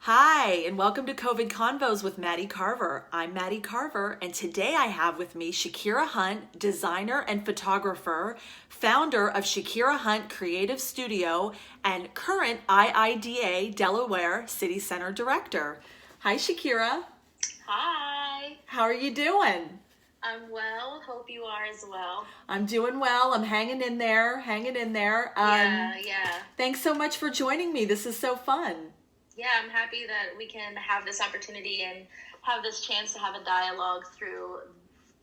Hi, and welcome to COVID Convos with Maddie Carver. I'm Maddie Carver, and today I have with me Shakira Hunt, designer and photographer, founder of Shakira Hunt Creative Studio, and current IIDA Delaware City Center Director. Hi, Shakira. Hi, How are you doing? I'm well. Hope you are as well. I'm doing well. I'm hanging in there, Yeah. Thanks so much for joining me. This is so fun. Yeah, I'm happy that we can have this opportunity and have this chance to have a dialogue through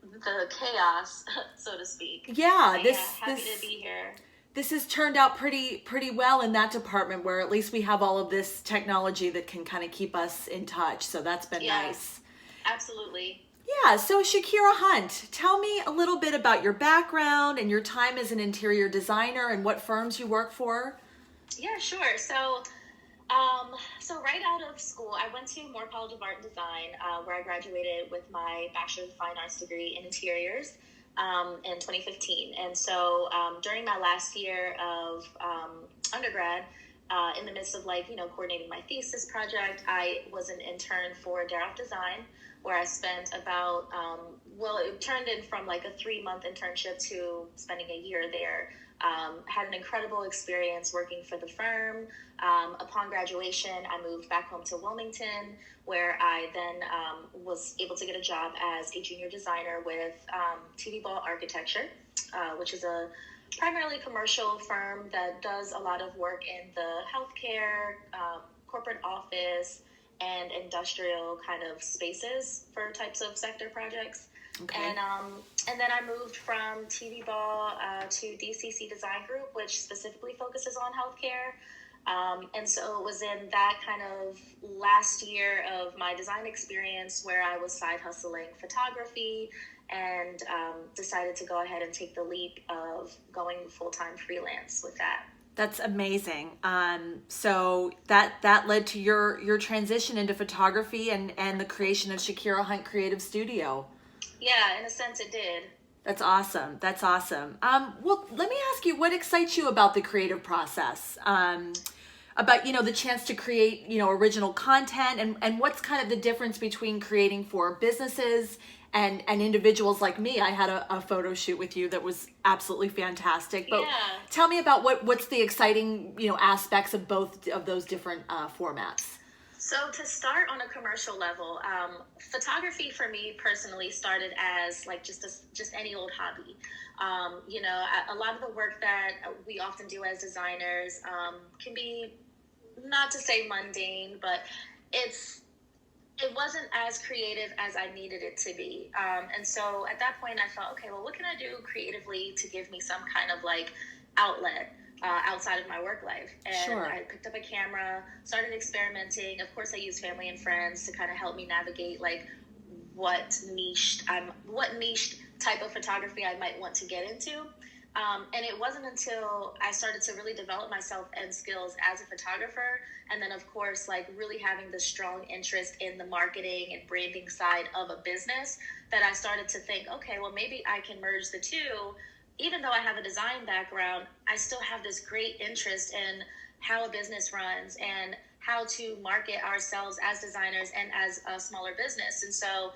the chaos, so to speak. Yeah, Happy to be here. This has turned out pretty well in that department, where at least we have all of this technology that can kind of keep us in touch. So that's been nice. Absolutely. Yeah, so Shakira Hunt, tell me a little bit about your background and your time as an interior designer and what firms you work for. Yeah, sure. So right out of school, I went to Moore College of Art and Design, where I graduated with my Bachelor of Fine Arts degree in interiors in 2015. And so during my last year of undergrad, in the midst of coordinating my thesis project, I was an intern for Darrow Design, where I spent about, it turned in from like a 3-month internship to spending a year there. Had an incredible experience working for the firm. Upon graduation, I moved back home to Wilmington, where I then was able to get a job as a junior designer with TV Ball Architecture, which is a primarily commercial firm that does a lot of work in the healthcare, corporate office, and industrial kind of spaces for types of sector projects. Okay. And then I moved from TV Ball to DCC Design Group, which specifically focuses on healthcare. And so it was in that kind of last year of my design experience where I was side hustling photography and decided to go ahead and take the leap of going full-time freelance with that. That's amazing. So that led to your transition into photography and the creation of Shakira Hunt Creative Studio. Yeah, in a sense it did. That's awesome. Well, let me ask you, what excites you about the creative process? About, the chance to create, original content, and what's kind of the difference between creating for businesses and individuals like me. I had a photo shoot with you that was absolutely fantastic. But tell me about what's the exciting, aspects of both of those different formats. So to start on a commercial level, photography for me personally started as like just any old hobby. A lot of the work that we often do as designers can be, not to say mundane, but it wasn't as creative as I needed it to be. And so at that point I thought, okay, well, what can I do creatively to give me some kind of like outlet outside of my work life? And I picked up a camera, started experimenting. Of course, I used family and friends to kind of help me navigate like what niche type of photography I might want to get into. And it wasn't until I started to really develop myself and skills as a photographer, and then of course like really having the strong interest in the marketing and branding side of a business, that I started to think, okay, well, maybe I can merge the two. Even though I have a design background, I still have this great interest in how a business runs and how to market ourselves as designers and as a smaller business. And so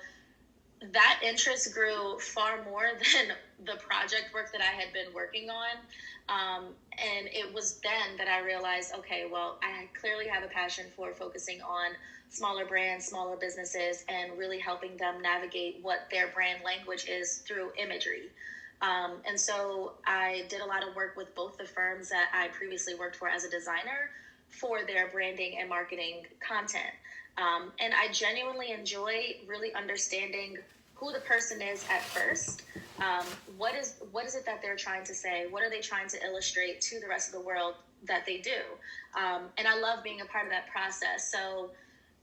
that interest grew far more than the project work that I had been working on. And it was then that I realized, okay, well, I clearly have a passion for focusing on smaller brands, smaller businesses, and really helping them navigate what their brand language is through imagery. And so I did a lot of work with both the firms that I previously worked for as a designer for their branding and marketing content. And I genuinely enjoy really understanding who the person is at first. What is it that they're trying to say? What are they trying to illustrate to the rest of the world that they do? And I love being a part of that process. So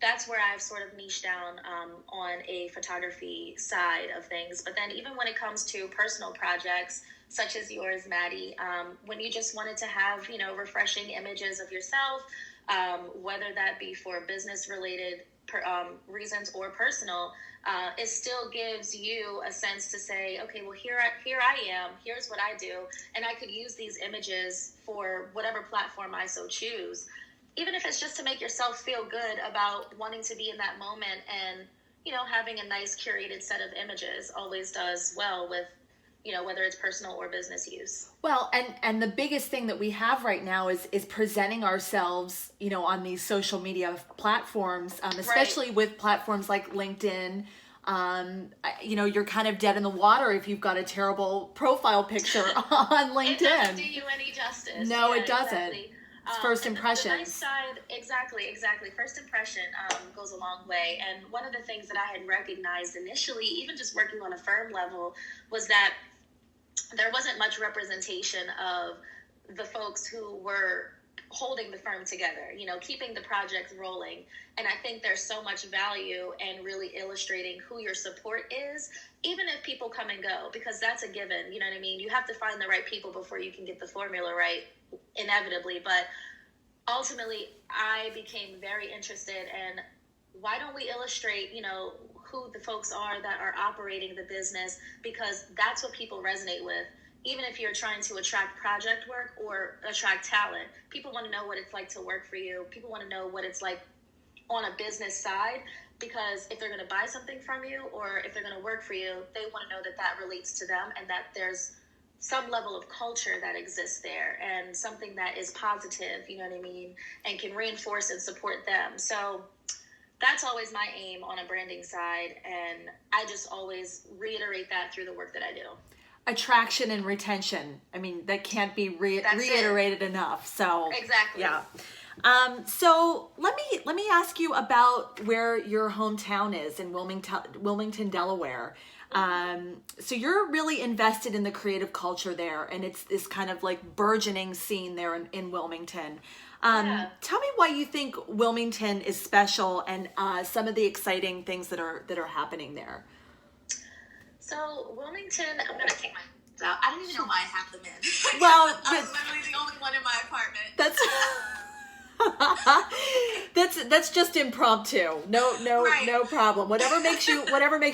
that's where I've sort of niched down on a photography side of things. But then even when it comes to personal projects, such as yours, Maddie, when you just wanted to have, refreshing images of yourself, whether that be for business-related reasons or personal, it still gives you a sense to say, okay, well, here I am, here's what I do, and I could use these images for whatever platform I so choose. even if it's just to make yourself feel good about wanting to be in that moment, and having a nice curated set of images always does well with whether it's personal or business use. Well, and the biggest thing that we have right now is presenting ourselves, on these social media platforms, especially Right. with platforms like LinkedIn. You're kind of dead in the water if you've got a terrible profile picture on It doesn't LinkedIn. do you any justice. No, Yeah, it doesn't. exactly. It's first And the nice impressions. side, exactly. First impression goes a long way. And one of the things that I had recognized initially, even just working on a firm level, was that there wasn't much representation of the folks who were holding the firm together, keeping the project rolling. And I think there's so much value in really illustrating who your support is, even if people come and go, because that's a given. You know what I mean? You have to find the right people before you can get the formula right, inevitably. But ultimately, I became very interested in, why don't we illustrate, who the folks are that are operating the business, because that's what people resonate with. Even if you're trying to attract project work or attract talent, people want to know what it's like to work for you. People want to know what it's like on a business side, because if they're going to buy something from you or if they're going to work for you, they want to know that that relates to them and that there's some level of culture that exists there and something that is positive, you know what I mean, and can reinforce and support them. So that's always my aim on a branding side, and I just always reiterate that through the work that I do. Attraction and retention. I mean, that can't be That's it. reiterated enough. So Exactly. yeah. So let me ask you about where your hometown is in Wilmington, Delaware. So you're really invested in the creative culture there, and it's this kind of like burgeoning scene there in Wilmington. Yeah. Tell me why you think Wilmington is special, and some of the exciting things that are happening there. So Wilmington, I'm gonna take my out. I don't even know why I have them in. Well, I'm literally the only one in my apartment. That's just impromptu. Right. No problem. Whatever makes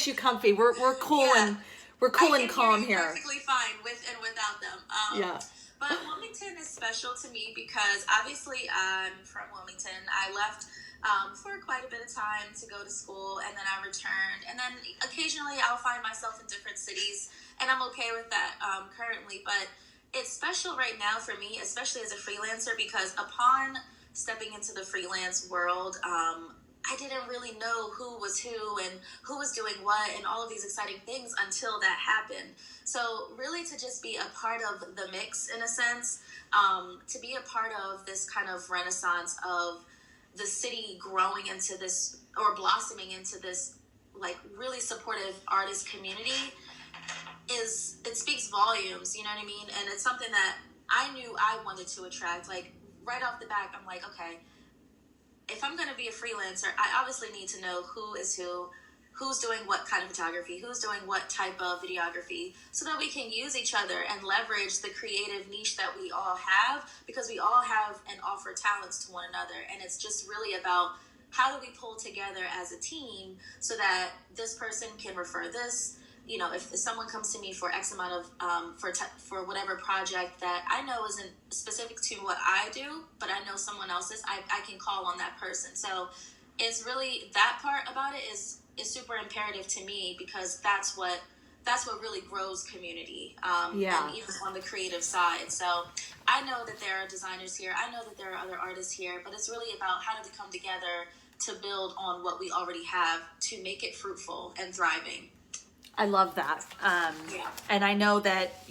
you comfy. We're cool Yeah. and we're cool and calm I can hear you here. perfectly fine with and without them. Yeah. But Wilmington is special to me because obviously I'm from Wilmington. I left for quite a bit of time to go to school, and then I returned. And then occasionally I'll find myself in different cities, and I'm okay with that currently. But it's special right now for me, especially as a freelancer, because upon stepping into the freelance world, I didn't really know who was who and who was doing what and all of these exciting things until that happened. So really to just be a part of the mix in a sense, to be a part of this kind of renaissance of the city growing into this or blossoming into this like really supportive artist community it speaks volumes, you know what I mean? And it's something that I knew I wanted to attract. Like right off the bat, I'm like, okay, if I'm going to be a freelancer, I obviously need to know who is who's doing what kind of photography, who's doing what type of videography, so that we can use each other and leverage the creative niche that we all have, because we all have and offer talents to one another. And it's just really about how do we pull together as a team so that this person can refer this. You know, if someone comes to me for X amount of for whatever project that I know isn't specific to what I do, but I know someone else's, I can call on that person. So it's really that part about it is super imperative to me, because that's what really grows community. Yeah. And even on the creative side. So I know that there are designers here. I know that there are other artists here, but it's really about how do we come together to build on what we already have to make it fruitful and thriving. I love that. Yeah. And I know that,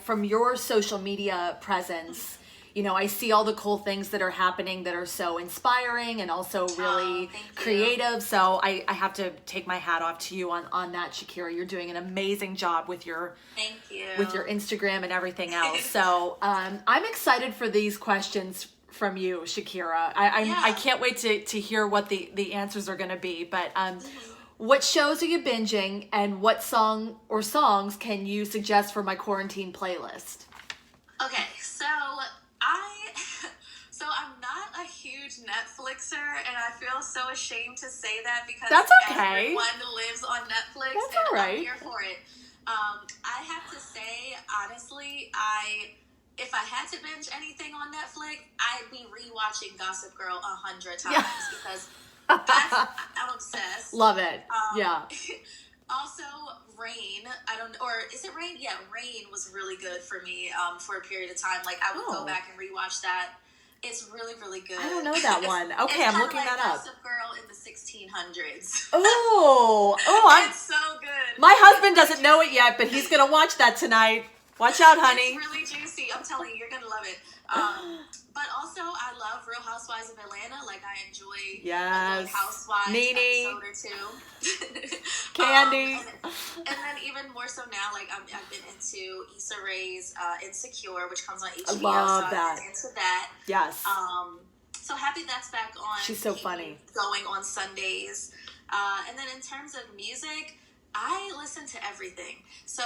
from your social media presence, I see all the cool things that are happening that are so inspiring and also really creative. So I have to take my hat off to you on that, Shakira. You're doing an amazing job with your Thank you. with your Instagram and everything else. So I'm excited for these questions from you, Shakira. I can't wait to hear what the answers are going to be. But what shows are you binging, and what song or songs can you suggest for my quarantine playlist? Okay, so I'm not a huge Netflixer, and I feel so ashamed to say that because That's okay. Everyone lives on Netflix, That's and all right. I'm here for it. I have to say, honestly, I if I had to binge anything on Netflix, I'd be rewatching Gossip Girl 100 times Yeah. because I'm obsessed. Love it. Yeah. Also, Rain. I don't, or is it Rain? Yeah, Rain was really good for me for a period of time. Like I would go back and rewatch that. It's really, really good. I don't know that one. Okay, I'm looking that up. Gossip Girl in the 1600s. Oh, it's so good. My husband doesn't know it yet, but he's gonna watch that tonight. Watch out, honey. It's really juicy. I'm telling you, you're gonna love it. But also, I love Real Housewives of Atlanta. Like, I enjoy a Housewives Nene. episode or two. Candy. And then even more so now, like, I've been into Issa Rae's Insecure, which comes on HBO. Love that. I've been into that. Yes. So happy that's back on. She's so funny. Going on Sundays. And then in terms of music, I listen to everything. So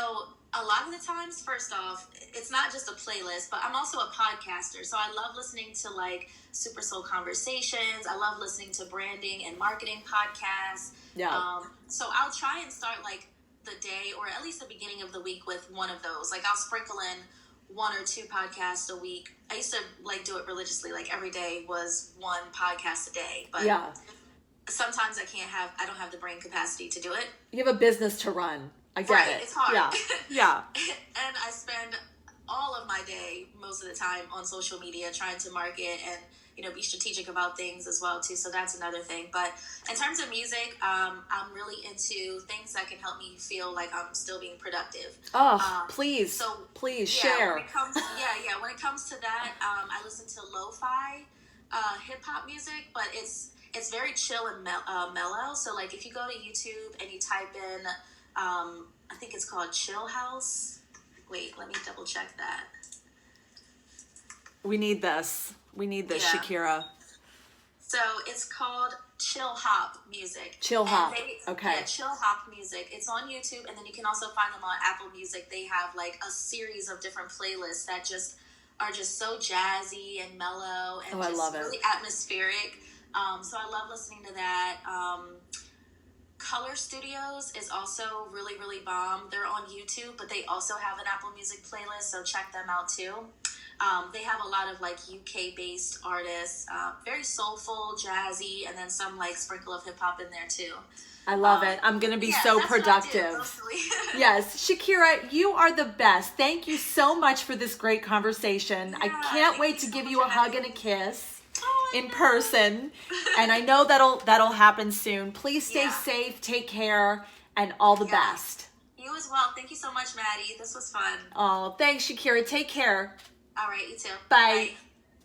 a lot of the times, first off, it's not just a playlist, but I'm also a podcaster. So I love listening to like Super Soul Conversations. I love listening to branding and marketing podcasts. Yeah. So I'll try and start like the day or at least the beginning of the week with one of those. Like I'll sprinkle in 1 or 2 podcasts a week. I used to like do it religiously. Like every day was 1 podcast a day. But yeah. Sometimes I don't have the brain capacity to do it. You have a business to run. I get it. It's hard. Yeah. Yeah. And I spend all of my day, most of the time, on social media trying to market and, you know, be strategic about things as well, too. So that's another thing. But in terms of music, I'm really into things that can help me feel like I'm still being productive. Oh, please share. When it comes to that, I listen to lo-fi hip-hop music, but it's very chill and mellow. So, like, if you go to YouTube and you type in, I think it's called Chill House. Wait, let me double check that. We need this, Shakira. So, it's called Chill Hop Music. Chill Hop, okay. Yeah, Chill Hop Music. It's on YouTube, and then you can also find them on Apple Music. They have, like, a series of different playlists that are just so jazzy and mellow and I love it. Really atmospheric. So I love listening to that. Color Studios is also really, really bomb. They're on YouTube, but they also have an Apple Music playlist, so check them out too. They have a lot of like UK-based artists, very soulful, jazzy, and then some like sprinkle of hip-hop in there too. I love it. I'm going to be so productive. Yes. Shakira, you are the best. Thank you so much for this great conversation. I can't wait to give you a hug and a kiss in person. And I know that'll happen soon. Please stay safe, take care, and all the best. You as well. Thank you so much, Maddie. This was fun. Oh, thanks, Shakira. Take care. All right, you too. Bye.